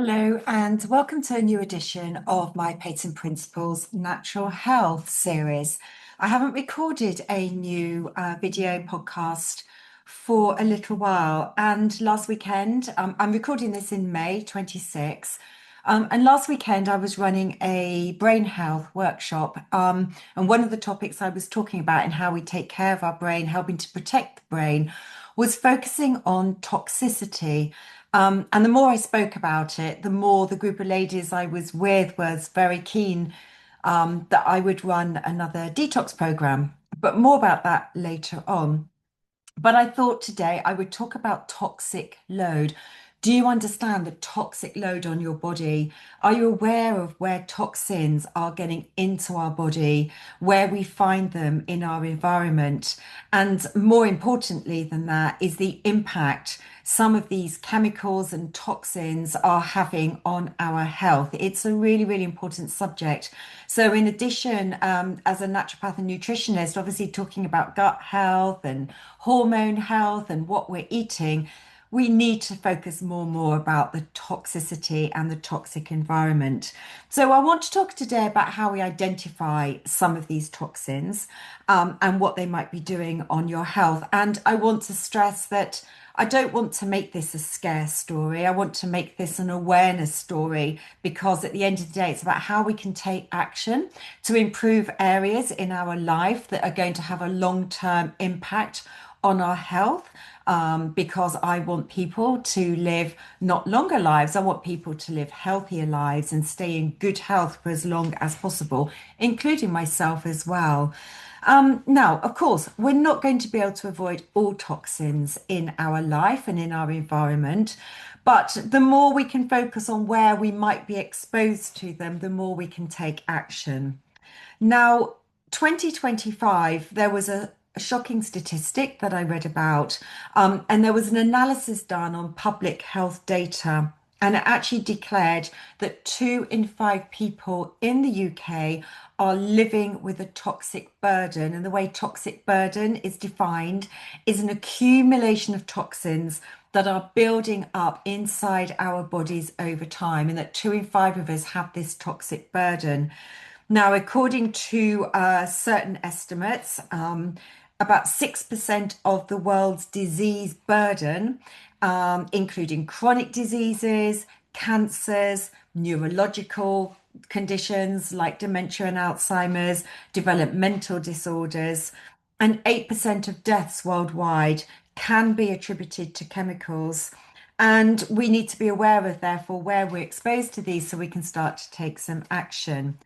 Hello, and welcome to a new edition of my Peyton Principles Natural Health series. I haven't recorded a new video podcast for a little while, and last weekend, I'm recording this in May 26. And last weekend, I was running a brain health workshop. And one of the topics I was talking about in how we take care of our brain, helping to protect the brain, was focusing on toxicity. And the more I spoke about it, the more the group of ladies I was with was very keen that I would run another detox program. But more about that later on. But I thought today I would talk about toxic load. Do you understand the toxic load on your body? Are you aware of where toxins are getting into our body, where we find them in our environment? And more importantly than that is the impact some of these chemicals and toxins are having on our health. It's a really, really important subject. So, in addition, as a naturopath and nutritionist, obviously talking about gut health and hormone health and what we're eating, we need to focus more and more about the toxicity and the toxic environment. So, I want to talk today about how we identify some of these toxins and what they might be doing on your health. And I want to stress that I don't want to make this a scare story. I want to make this an awareness story because at the end of the day, it's about how we can take action to improve areas in our life that are going to have a long-term impact on our health. Because I want people to live not longer lives, I want people to live healthier lives and stay in good health for as long as possible, including myself as well. Now, of course, we're not going to be able to avoid all toxins in our life and in our environment, but the more we can focus on where we might be exposed to them, the more we can take action. Now, 2025, there was a shocking statistic that I read about, and there was an analysis done on public health data. And it actually declared that 2 in 5 people in the UK are living with a toxic burden. And the way toxic burden is defined is an accumulation of toxins that are building up inside our bodies over time, and that 2 in 5 of us have this toxic burden. Now, according to certain estimates, about 6% of the world's disease burden, including chronic diseases, cancers, neurological conditions like dementia and Alzheimer's, developmental disorders, and 8% of deaths worldwide can be attributed to chemicals. And we need to be aware of, therefore, where we're exposed to these so we can start to take some action.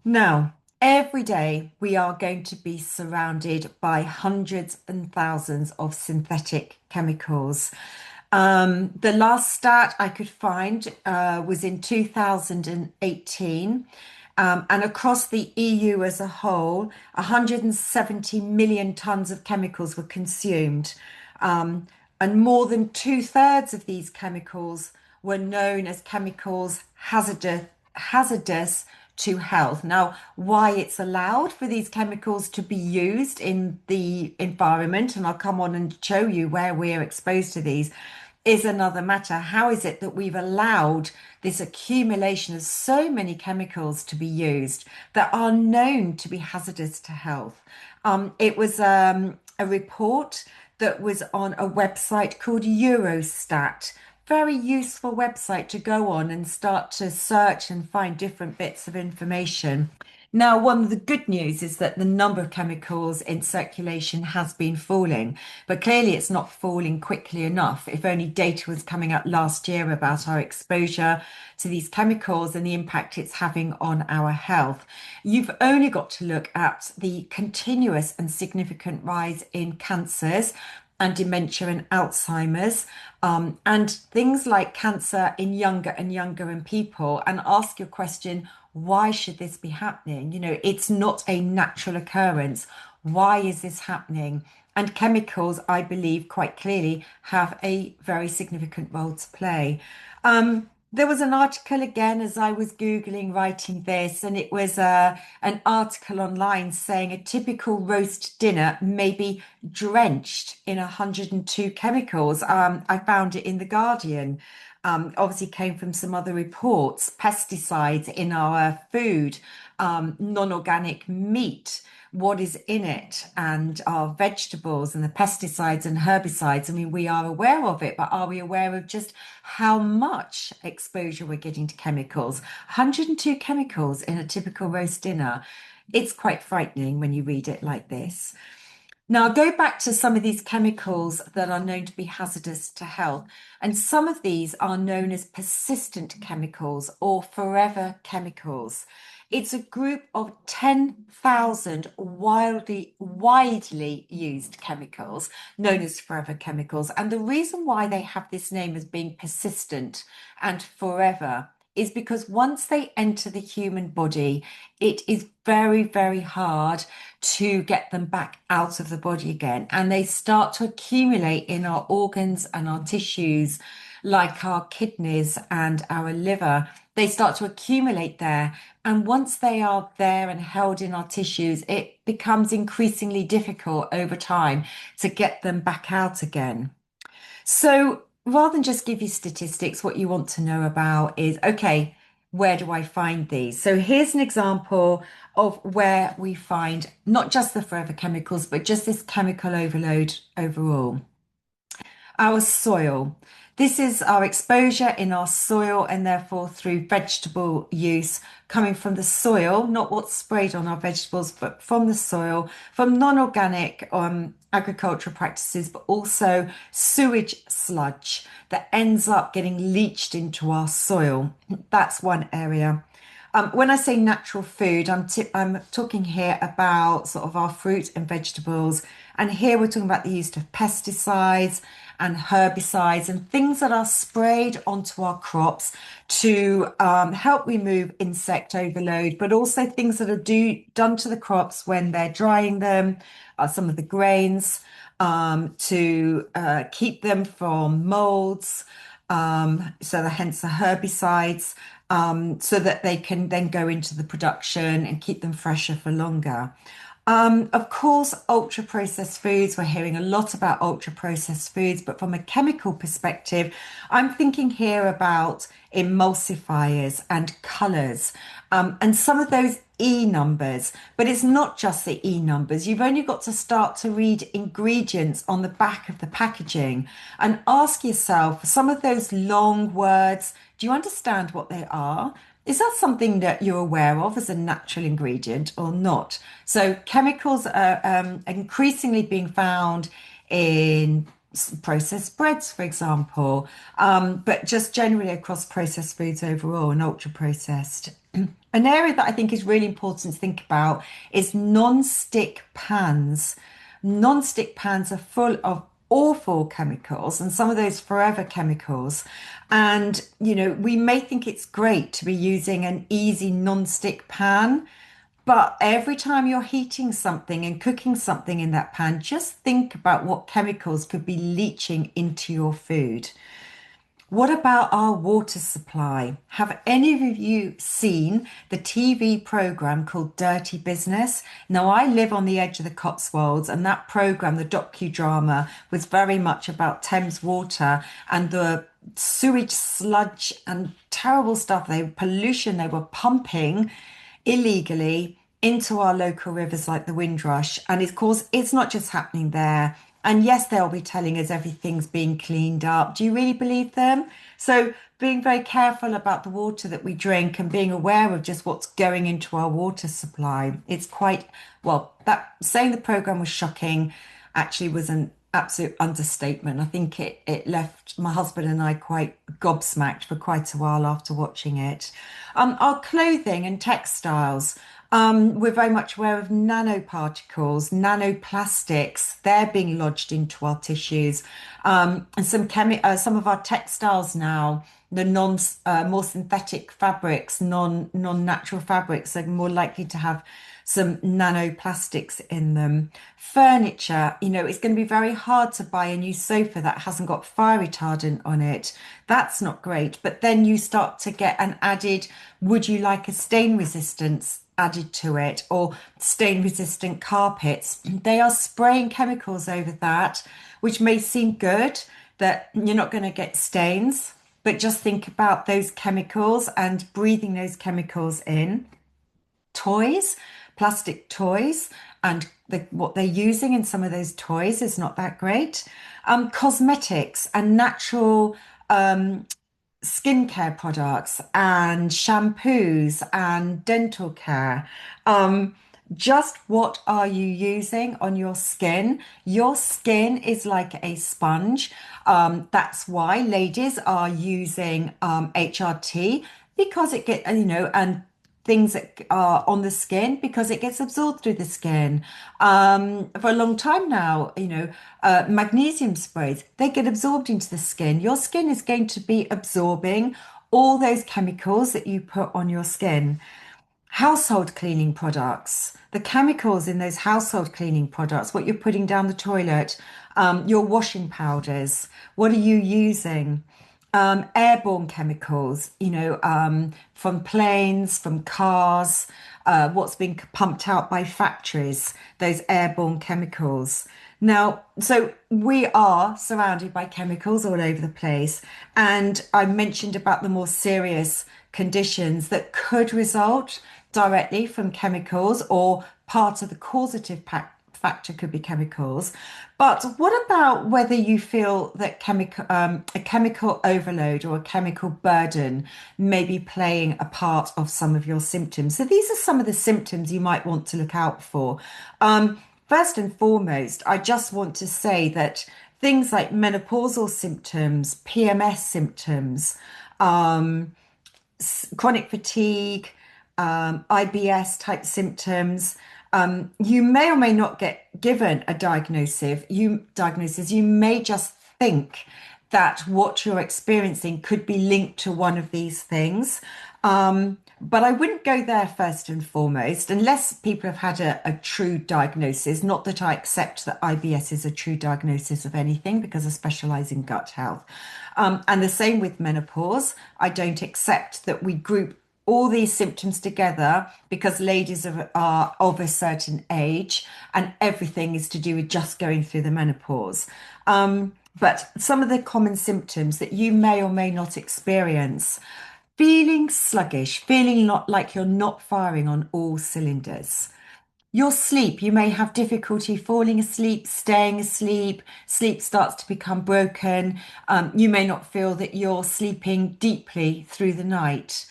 Now, every day we are going to be surrounded by hundreds and thousands of synthetic chemicals. The last stat I could find was in 2018. And across the EU as a whole, 170 million tons of chemicals were consumed. And more than two-thirds of these chemicals were known as chemicals hazardous to health. Now, why it's allowed for these chemicals to be used in the environment, and I'll come on and show you where we're exposed to these, is another matter. How is it that we've allowed this accumulation of so many chemicals to be used that are known to be hazardous to health? It was a report that was on a website called Eurostat. Very useful website to go on and start to search and find different bits of information. Now, one of the good news is that the number of chemicals in circulation has been falling, but clearly it's not falling quickly enough. If only data was coming out last year about our exposure to these chemicals and the impact it's having on our health. You've only got to look at the continuous and significant rise in cancers and dementia and Alzheimer's, and things like cancer in younger and younger in people, and ask your question, why should this be happening? You know, it's not a natural occurrence. Why is this happening? And chemicals, I believe, quite clearly have a very significant role to play. There was an article again as I was Googling writing this, and it was an article online saying a typical roast dinner may be drenched in 102 chemicals. I found it in The Guardian. obviously came from some other reports, pesticides in our food, non-organic meat, what is in it, and our vegetables and the pesticides and herbicides. I mean, we are aware of it, but are we aware of just how much exposure we're getting to chemicals? 102 chemicals in a typical roast dinner. It's quite frightening when you read it like this. Now, I'll go back to some of these chemicals that are known to be hazardous to health. And some of these are known as persistent chemicals or forever chemicals. It's a group of 10,000 widely used chemicals known as forever chemicals. And the reason why they have this name as being persistent and forever is because once they enter the human body, it is very, very hard to get them back out of the body again. And they start to accumulate in our organs and our tissues, like our kidneys and our liver. They start to accumulate there. And once they are there and held in our tissues, it becomes increasingly difficult over time to get them back out again. So rather than just give you statistics, what you want to know about is, okay, where do I find these? So here's an example of where we find not just the forever chemicals, but just this chemical overload overall. Our soil. This is our exposure in our soil and therefore through vegetable use coming from the soil, not what's sprayed on our vegetables, but from the soil, from non-organic agricultural practices, but also sewage sludge that ends up getting leached into our soil. That's one area. When I say natural food, I'm talking here about sort of our fruit and vegetables. And here we're talking about the use of pesticides and herbicides and things that are sprayed onto our crops to help remove insect overload, but also things that are done to the crops when they're drying them, some of the grains, to keep them from molds. Hence the herbicides, so that they can then go into the production and keep them fresher for longer. Of course, ultra processed foods, we're hearing a lot about ultra processed foods, but from a chemical perspective, I'm thinking here about emulsifiers and colors, and some of those E numbers, but it's not just the E numbers. You've only got to start to read ingredients on the back of the packaging and ask yourself some of those long words. Do you understand what they are? Is that something that you're aware of as a natural ingredient or not? So chemicals are increasingly being found in processed breads, for example, but just generally across processed foods overall and ultra processed. An area that I think is really important to think about is non-stick pans. Non-stick pans are full of awful chemicals and some of those forever chemicals. And, we may think it's great to be using an easy non-stick pan, but every time you're heating something and cooking something in that pan, just think about what chemicals could be leaching into your food. What about our water supply? Have any of you seen the TV program called Dirty Business? Now, I live on the edge of the Cotswolds, and that program, the docudrama, was very much about Thames water and the sewage sludge and terrible stuff, pollution they were pumping illegally into our local rivers like the Windrush. And of course, it's not just happening there. And yes, they'll be telling us everything's being cleaned up. Do you really believe them? So being very careful about the water that we drink and being aware of just what's going into our water supply. It's quite, well, that saying the program was shocking actually was an absolute understatement. I think it left my husband and I quite gobsmacked for quite a while after watching it. Our clothing and textiles. We're very much aware of nanoparticles, nanoplastics. They're being lodged into our tissues, and some of our textiles now, the more synthetic fabrics, non-natural fabrics, are more likely to have some nanoplastics in them. Furniture, it's going to be very hard to buy a new sofa that hasn't got fire retardant on it. That's not great. But then you start to get an added, would you like a stain resistance added to it, or stain resistant carpets? They are spraying chemicals over that, which may seem good, that you're not going to get stains. but just think about those chemicals and breathing those chemicals in. Toys, plastic toys, and what they're using in some of those toys is not that great. Cosmetics and natural skincare products and shampoos and dental care. Um, just what are you using on your skin? Your skin is like a sponge. That's why ladies are using HRT because it get and things that are on the skin because it gets absorbed through the skin. For a long time now, magnesium sprays, they get absorbed into the skin. Your skin is going to be absorbing all those chemicals that you put on your skin. Household cleaning products, the chemicals in those household cleaning products, what you're putting down the toilet, your washing powders, what are you using? Airborne chemicals, from planes, from cars, what's being pumped out by factories, those airborne chemicals. Now, so we are surrounded by chemicals all over the place. And I mentioned about the more serious conditions that could result directly from chemicals or part of the causative factor could be chemicals. But what about whether you feel that a chemical overload or a chemical burden may be playing a part of some of your symptoms? So these are some of the symptoms you might want to look out for. First and foremost, I just want to say that things like menopausal symptoms, PMS symptoms, chronic fatigue, IBS type symptoms. You may or may not get given a diagnosis. You may just think that what you're experiencing could be linked to one of these things. But I wouldn't go there first and foremost, unless people have had a true diagnosis. Not that I accept that IBS is a true diagnosis of anything because I specialize in gut health. And the same with menopause. I don't accept that we group all these symptoms together because ladies are of a certain age and everything is to do with just going through the menopause. But some of the common symptoms that you may or may not experience: feeling sluggish, feeling not like you're not firing on all cylinders. Your sleep, you may have difficulty falling asleep, staying asleep, sleep starts to become broken. You may not feel that you're sleeping deeply through the night.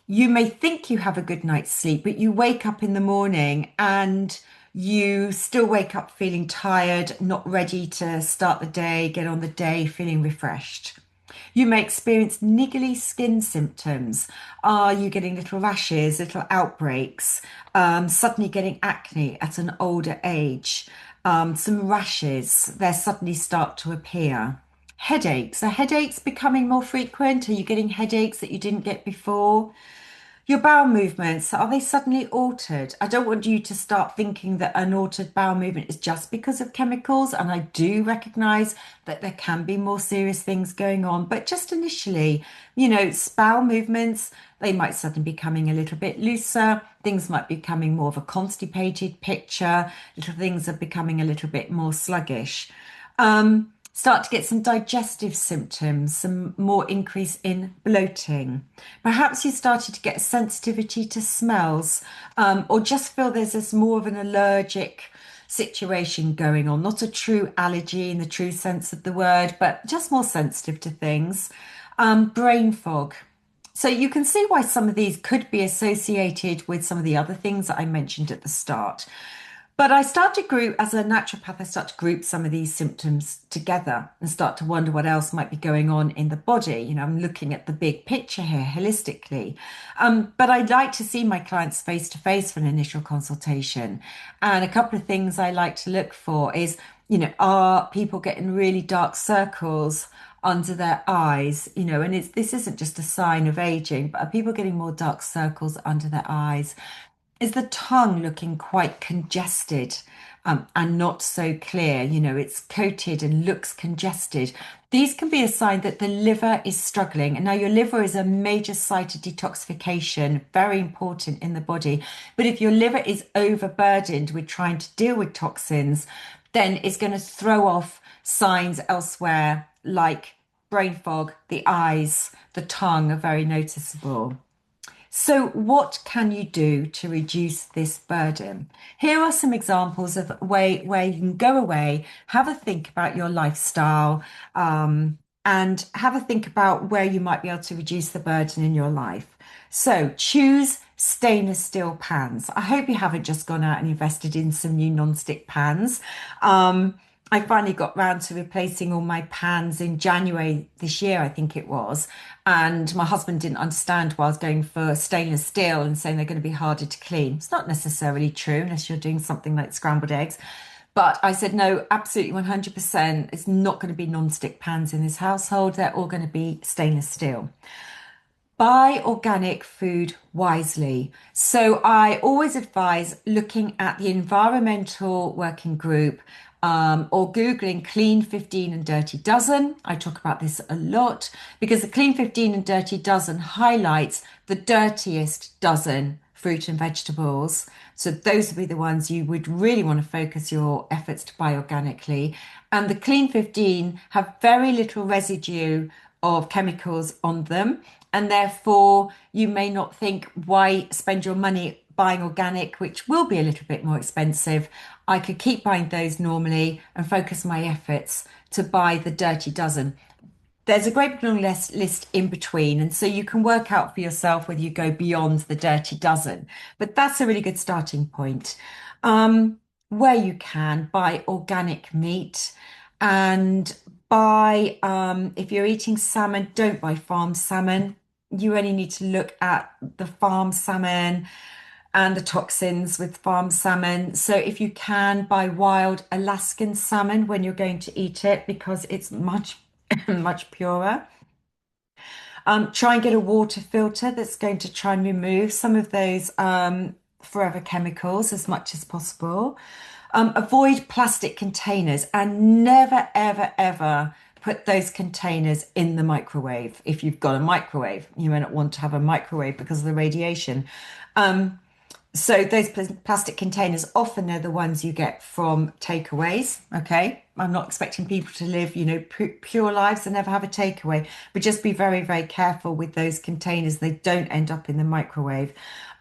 You may think you have a good night's sleep, but you wake up in the morning and you still wake up feeling tired, not ready to start the day, get on the day, feeling refreshed. You may experience niggly skin symptoms. Are you getting little rashes, little outbreaks, suddenly getting acne at an older age? Some rashes, they suddenly start to appear. Headaches. Are headaches becoming more frequent? Are you getting headaches that you didn't get before? Your bowel movements, are they suddenly altered? I don't want you to start thinking that an altered bowel movement is just because of chemicals. And I do recognize that there can be more serious things going on. But just initially, bowel movements, they might suddenly be becoming a little bit looser. Things might be becoming more of a constipated picture. Little things are becoming a little bit more sluggish. Start to get some digestive symptoms, some more increase in bloating. Perhaps you started to get a sensitivity to smells, or just feel there's this more of an allergic situation going on. Not a true allergy in the true sense of the word, but just more sensitive to things. Brain fog. So you can see why some of these could be associated with some of the other things that I mentioned at the start. But as a naturopath, I start to group some of these symptoms together and start to wonder what else might be going on in the body. I'm looking at the big picture here holistically. But I'd like to see my clients face to face for an initial consultation. And a couple of things I like to look for is, are people getting really dark circles under their eyes? And this isn't just a sign of aging, but are people getting more dark circles under their eyes? Is the tongue looking quite congested, and not so clear? It's coated and looks congested. These can be a sign that the liver is struggling. And now your liver is a major site of detoxification, very important in the body. But if your liver is overburdened with trying to deal with toxins, then it's going to throw off signs elsewhere like brain fog, the eyes, the tongue are very noticeable. So, what can you do to reduce this burden? Here are some examples of where you can go away, have a think about your lifestyle, and have a think about where you might be able to reduce the burden in your life. So, choose stainless steel pans. I hope you haven't just gone out and invested in some new non-stick pans. I finally got round to replacing all my pans in January this year, I think it was. And my husband didn't understand why I was going for stainless steel and saying they're going to be harder to clean. It's not necessarily true unless you're doing something like scrambled eggs. But I said, no, absolutely 100%. It's not going to be non-stick pans in this household. They're all going to be stainless steel. Buy organic food wisely. So I always advise looking at the environmental working group or Googling Clean 15 and Dirty Dozen. I talk about this a lot because the Clean 15 and Dirty Dozen highlights the dirtiest dozen fruit and vegetables. So those would be the ones you would really want to focus your efforts to buy organically. And the Clean 15 have very little residue of chemicals on them. And therefore, you may not think, why spend your money buying organic, which will be a little bit more expensive. I could keep buying those normally and focus my efforts to buy the Dirty Dozen. There's a great long list in between. And so you can work out for yourself whether you go beyond the Dirty Dozen. But that's a really good starting point. Where you can, buy organic meat and buy, if you're eating salmon, don't buy farm salmon. You only need to look at the farm salmon and the toxins with farm salmon. So if you can, buy wild Alaskan salmon when you're going to eat it because it's much, much purer. Try and get a water filter that's going to try and remove some of those forever chemicals as much as possible. Avoid plastic containers and never, ever, ever put those containers in the microwave. If you've got a microwave, you may not want to have a microwave because of the radiation. So those plastic containers often are the ones you get from takeaways. Okay, I'm not expecting people to live, pure lives and never have a takeaway, but just be very, very careful with those containers. They don't end up in the microwave.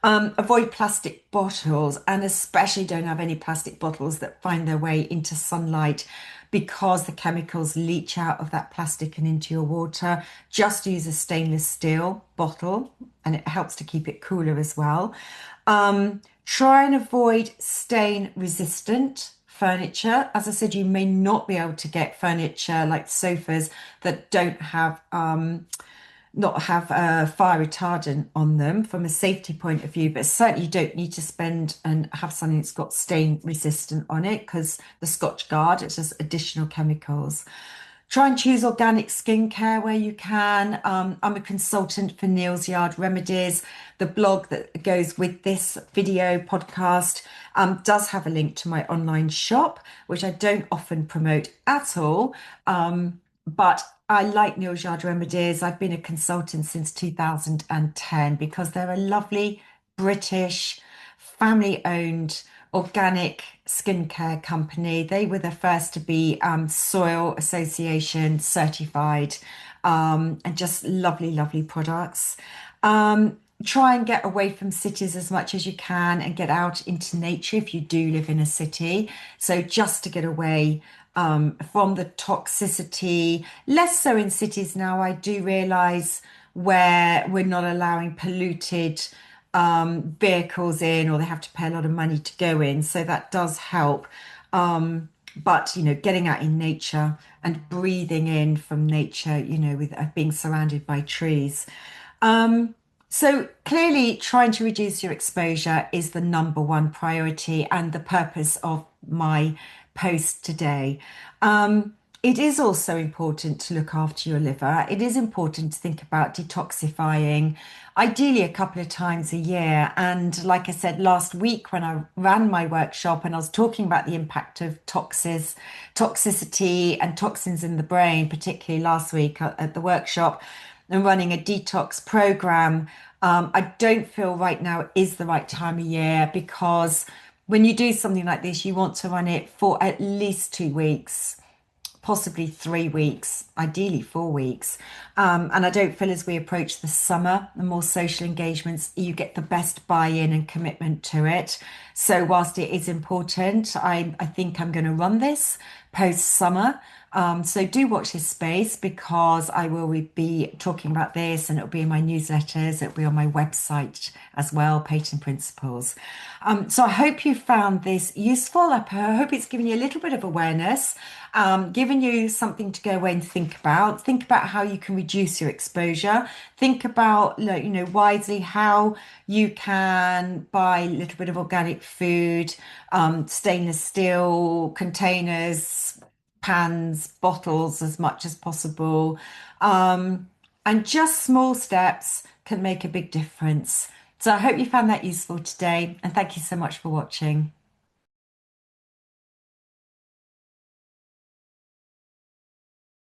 Avoid plastic bottles and especially don't have any plastic bottles that find their way into sunlight because the chemicals leach out of that plastic and into your water. Just use a stainless steel bottle and it helps to keep it cooler as well. Try and avoid stain resistant furniture. As I said, you may not be able to get furniture like sofas that don't have not have a fire retardant on them from a safety point of view, but certainly you don't need to spend and have something that's got stain resistant on it because the Scotch Guard, it's just additional chemicals. Try and choose organic skincare where you can. I'm a consultant for Neil's Yard Remedies. The blog that goes with this video podcast does have a link to my online shop, which I don't often promote at all. But I like Neil's Yard Remedies. I've been a consultant since 2010 because they're a lovely British family-owned organic skincare company. They were the first to be Soil Association certified and just lovely, lovely products. Try and get away from cities as much as you can and get out into nature if you do live in a city. So just to get away from the toxicity, less so in cities now. I do realise where we're not allowing polluted vehicles in or they have to pay a lot of money to go in. So that does help. But, getting out in nature and breathing in from nature, with being surrounded by trees. So clearly trying to reduce your exposure is the number one priority and the purpose of my post today. It is also important to look after your liver. It is important to think about detoxifying, ideally a couple of times a year. And like I said last week when I ran my workshop and I was talking about the impact of toxicity and toxins in the brain, particularly last week at the workshop, and running a detox program, I don't feel right now is the right time of year because when you do something like this, you want to run it for at least 2 weeks, possibly 3 weeks, ideally 4 weeks. And I don't feel as we approach the summer, the more social engagements, you get the best buy-in and commitment to it. So whilst it is important, I think I'm going to run this post-summer. So do watch this space because I will be talking about this and it'll be in my newsletters, it'll be on my website as well, Peyton Principles. So I hope you found this useful. I hope it's given you a little bit of awareness, given you something to go away and think about. Think about how you can reduce your exposure. Think about, wisely how you can buy a little bit of organic food, stainless steel containers, pans, bottles as much as possible. And just small steps can make a big difference. So I hope you found that useful today, and thank you so much for watching.